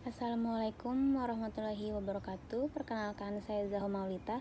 Assalamualaikum warahmatullahi wabarakatuh. Perkenalkan, saya Zaho Maulita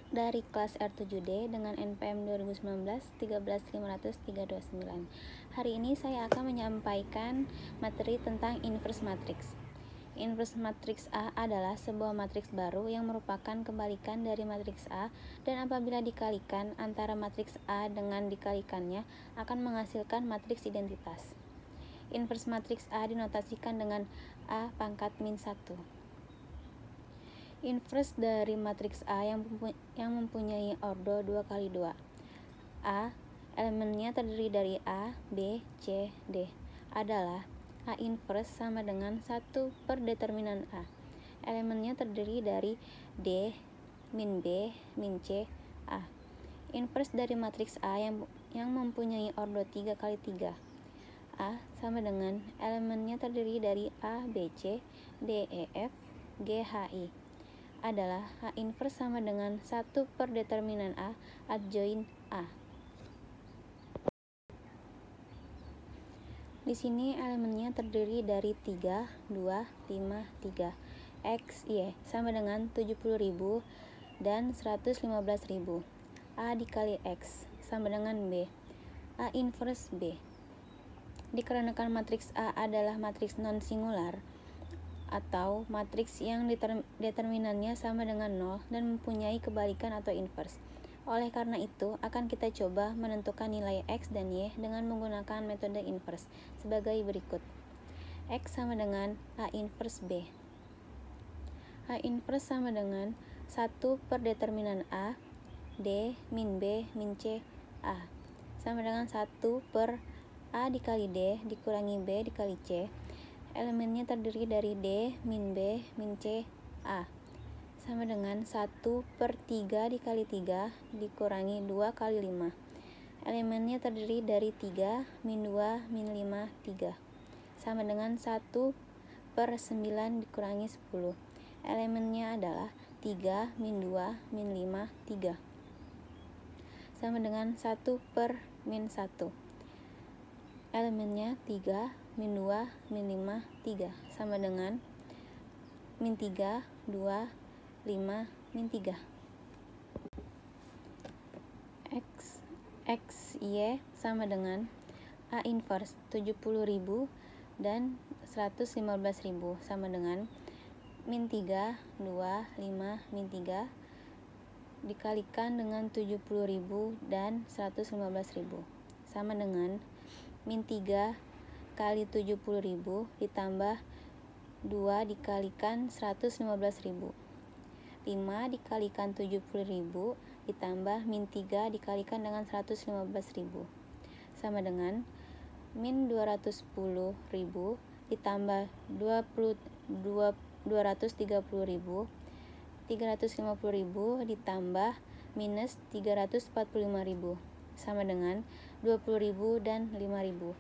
dari kelas R7D dengan NPM 2019 13500-329. Hari ini saya akan menyampaikan materi tentang inverse matrix. Inverse matrix A adalah sebuah matriks baru yang merupakan kebalikan dari matriks A, dan apabila dikalikan antara matriks A dengan dikalikannya akan menghasilkan matriks identitas. Inverse matriks A dinotasikan dengan A pangkat min 1. Inverse dari matriks A yang mempunyai ordo 2x2. A, elemennya terdiri dari A, B, C, D, adalah A inverse sama dengan 1 per determinan A. Elemennya terdiri dari D, min B, min C, A. Inverse dari matriks A yang mempunyai ordo 3x3. A sama dengan elemennya terdiri dari A, B, C, D, E, F, G, H, I, adalah A inverse sama dengan 1 per determinan A adjoin A. Di sini elemennya terdiri dari 3, 2, 5, 3. X, Y sama dengan 70.000 dan 115.000. A dikali X sama dengan B. A inverse B. Dikarenakan matriks A adalah matriks non-singular atau matriks yang determinannya sama dengan 0 dan mempunyai kebalikan atau inverse. Oleh karena itu, akan kita coba menentukan nilai X dan Y dengan menggunakan metode inverse sebagai berikut. X sama dengan A inverse B. A inverse sama dengan 1 per determinan A, D, min B, min C, A, sama dengan 1 per A dikali D dikurangi B dikali C. Elemennya terdiri dari D, min B, min C, A, sama dengan 1 per 3 dikali 3 dikurangi 2 kali 5. Elemennya terdiri dari 3, min 2, min 5, 3, sama dengan 1 per 9 dikurangi 10. Elemennya adalah 3, min 2, min 5, 3, sama dengan 1 per min 1. Elemennya 3, min 2, min 5, 3, sama dengan min 3, 2, 5, min 3. X, Y sama dengan A inverse 70.000 dan 115.000, sama dengan min 3, 2, 5, min 3 dikalikan dengan 70.000 dan 115.000, sama dengan min 3 kali 70.000 ditambah 2 dikalikan 115.000. 5 dikalikan 70.000 ditambah min 3 dikalikan dengan 115.000, sama dengan min 210.000 ditambah 230.000, 350.000 ditambah minus 345.000, sama dengan 20.000 dan 5.000.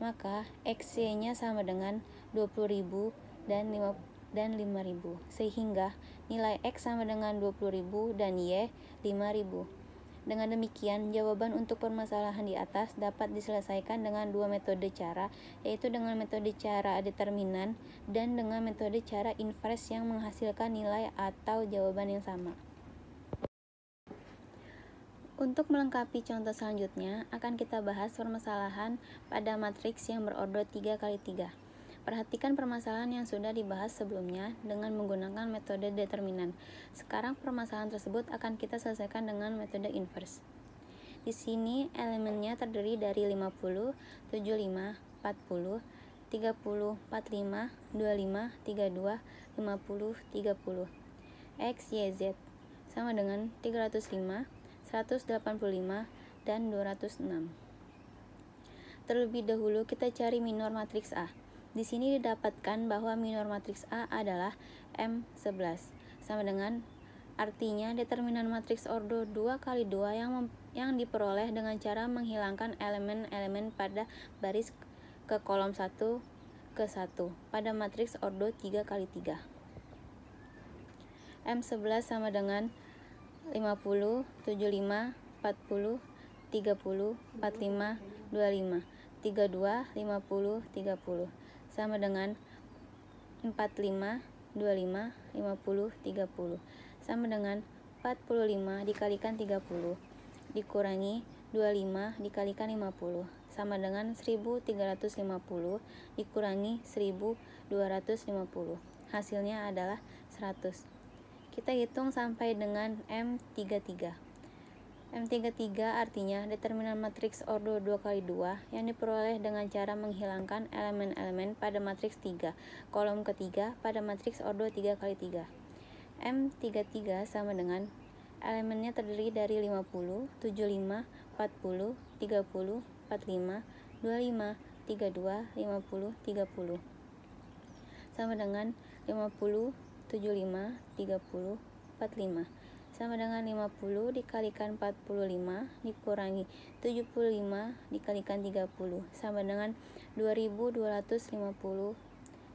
Maka XY-nya sama dengan 20.000 dan 5.000, sehingga nilai X sama dengan 20.000 dan Y 5.000. Dengan demikian, jawaban untuk permasalahan di atas dapat diselesaikan dengan dua metode cara, yaitu dengan metode cara determinan dan dengan metode cara inverse yang menghasilkan nilai atau jawaban yang sama. Untuk melengkapi contoh selanjutnya, akan kita bahas permasalahan pada matriks yang berordo 3x3. Perhatikan permasalahan yang sudah dibahas sebelumnya dengan menggunakan metode determinan. Sekarang permasalahan tersebut akan kita selesaikan dengan metode inverse. Di sini elemennya terdiri dari 50, 75, 40, 30, 45, 25, 32, 50, 30. X, Y, Z sama dengan 305, 185, dan 206. Terlebih dahulu kita cari minor matriks A. Di sini didapatkan bahwa minor matriks A adalah M11, sama dengan artinya determinan matriks ordo 2x2 yang diperoleh dengan cara menghilangkan elemen-elemen pada baris ke kolom 1 ke 1 pada matriks ordo 3x3. M11 sama dengan 50, 75, 40, 30, 45, 25, 32, 50, 30, sama dengan 45, 25, 50, 30 sama dengan 45 dikalikan 30 dikurangi 25 dikalikan 50 sama dengan 1350 dikurangi 1250. Hasilnya adalah 100. Kita hitung sampai dengan M33. M33 artinya determinan matriks ordo 2x2 yang diperoleh dengan cara menghilangkan elemen-elemen pada matriks 3, kolom ketiga pada matriks ordo 3x3. M33 sama dengan elemennya terdiri dari 50, 75, 40, 30, 45, 25, 32, 50, 30 sama dengan 50, 75, 30, 45 sama dengan 50 dikalikan 45 dikurangi 75 dikalikan 30 sama dengan 2250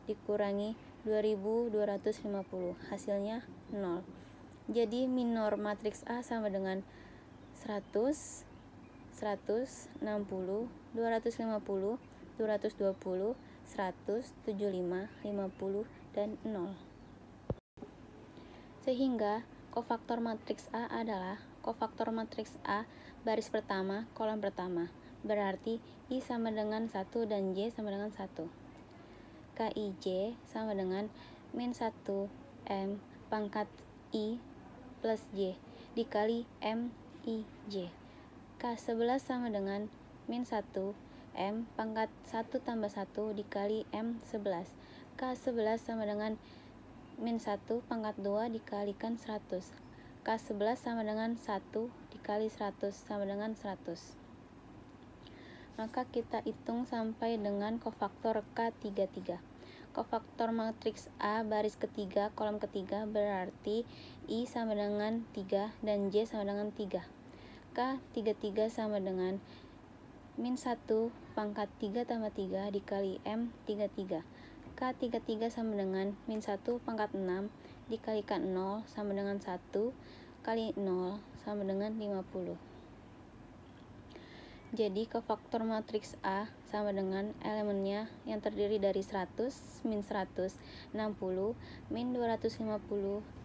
dikurangi 2250. Hasilnya 0. Jadi minor matriks A sama dengan 100, 100, 60, 250, 220, 100, 75, 50, dan 0. Sehingga kofaktor matriks A adalah kofaktor matriks A baris pertama, kolom pertama. Berarti I sama dengan 1 dan J sama dengan 1. KIJ sama dengan min 1 M pangkat I plus J dikali MIJ. K11 sama dengan min 1 M pangkat 1 tambah 1 dikali M11. K11 sama dengan min 1 pangkat 2 dikalikan 100. K11 sama dengan 1 dikali 100 sama dengan 100. Maka kita hitung sampai dengan kofaktor K33. Kofaktor matriks A baris ketiga kolom ketiga berarti I sama dengan 3 dan J sama dengan 3. K33 sama dengan min 1 pangkat 3 tambah 3 dikali M33. K33 sama dengan min 1 pangkat 6 dikalikan 0 sama dengan 1 kali 0 sama dengan 50. Jadi kofaktor matriks A sama dengan elemennya yang terdiri dari 100, min 100, 60, min 250,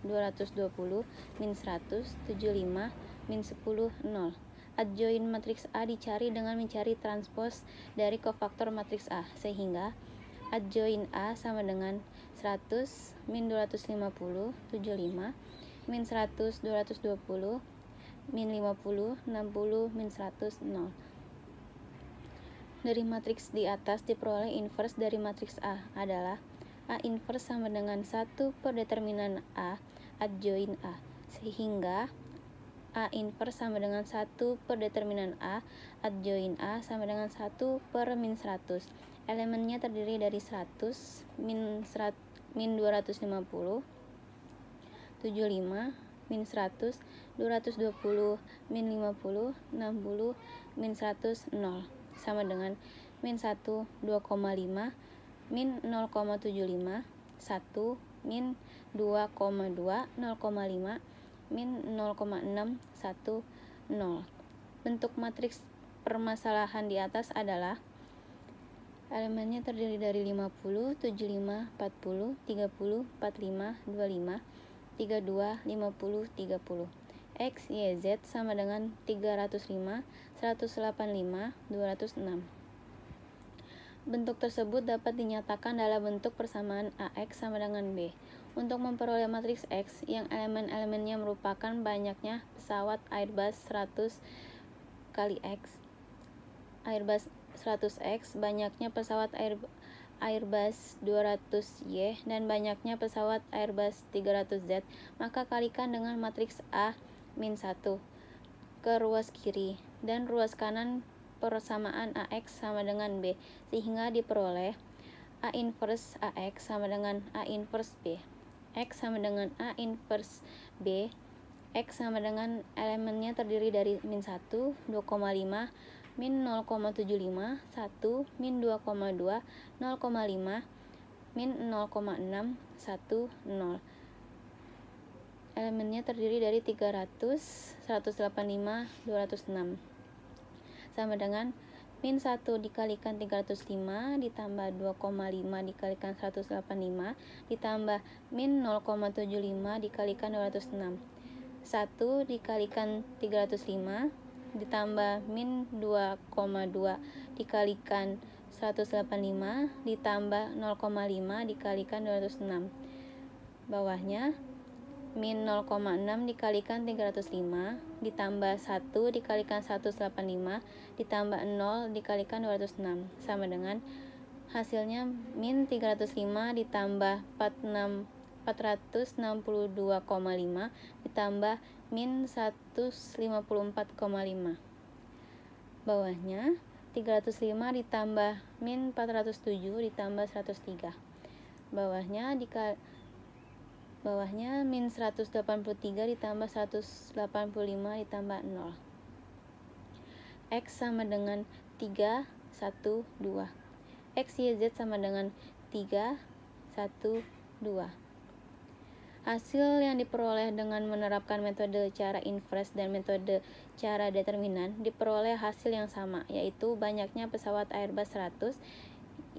220, min 100, 75, min 10, 0. Adjoin matriks A dicari dengan mencari transpos dari kofaktor matriks A, sehingga adjoin A sama dengan 100, min 250, 75, min 100, 220, min 50, 60, min 100, 0. Dari matriks di atas diperoleh inverse dari matriks A adalah A inverse sama dengan 1 per determinan A adjoin A, sehingga A inverse sama dengan 1 per determinan A adjoin A sama dengan 1 per min 100. Elemennya terdiri dari 100, min 250, 75, min 100, 220, min 50, 60, min 100, 0 sama dengan min 1, 2,5, min 0,75, 1, min 2,2, 0,5, min 0,6, 1, 0. Bentuk matriks permasalahan di atas adalah elemennya terdiri dari 50, 75, 40, 30, 45, 25, 32, 50, 30. X, Y, Z sama dengan 305, 185, 206. Bentuk tersebut dapat dinyatakan dalam bentuk persamaan AX sama dengan B. Untuk memperoleh matriks X yang elemen-elemennya merupakan banyaknya pesawat Airbus 100 kali X, Airbus 100X, banyaknya pesawat Airbus 200Y, dan banyaknya pesawat Airbus 300Z, maka kalikan dengan matriks A min 1 ke ruas kiri dan ruas kanan persamaan AX sama dengan B, sehingga diperoleh A inverse AX sama dengan A inverse B. X sama dengan A inverse B. X sama dengan elemennya terdiri dari min 1, 2,5, min 0,75, 1, min 2,2, 0,5, min 0,6, 1, 0. Elemennya terdiri dari 300, 185, 206 sama dengan min 1 dikalikan 305 ditambah 2,5 dikalikan 185 ditambah min 0,75 dikalikan 206. 1 dikalikan 305 ditambah min 2,2 dikalikan 185 ditambah 0,5 dikalikan 206. Bawahnya min 0,6 dikalikan 305 ditambah 1 dikalikan 185 ditambah 0 dikalikan 206 sama dengan hasilnya min 305 ditambah 462,5 ditambah min 154,5. Bawahnya 305 ditambah min 407 ditambah 103. Bawahnya min 183 ditambah 185 ditambah 0. X sama dengan 3, 1, 2. X, Y, Z sama dengan 3, 1, 2. Hasil yang diperoleh dengan menerapkan metode cara inverse dan metode cara determinan diperoleh hasil yang sama, yaitu banyaknya pesawat Airbus 100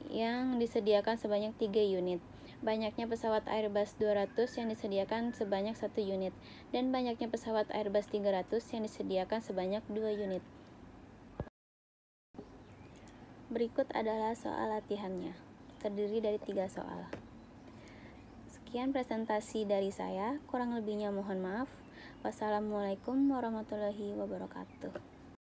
yang disediakan sebanyak 3 unit, banyaknya pesawat Airbus 200 yang disediakan sebanyak 1 unit, dan banyaknya pesawat Airbus 300 yang disediakan sebanyak 2 unit. Berikut adalah soal latihannya, terdiri dari 3 soal. Sekian presentasi dari saya, kurang lebihnya mohon maaf. Wassalamualaikum warahmatullahi wabarakatuh.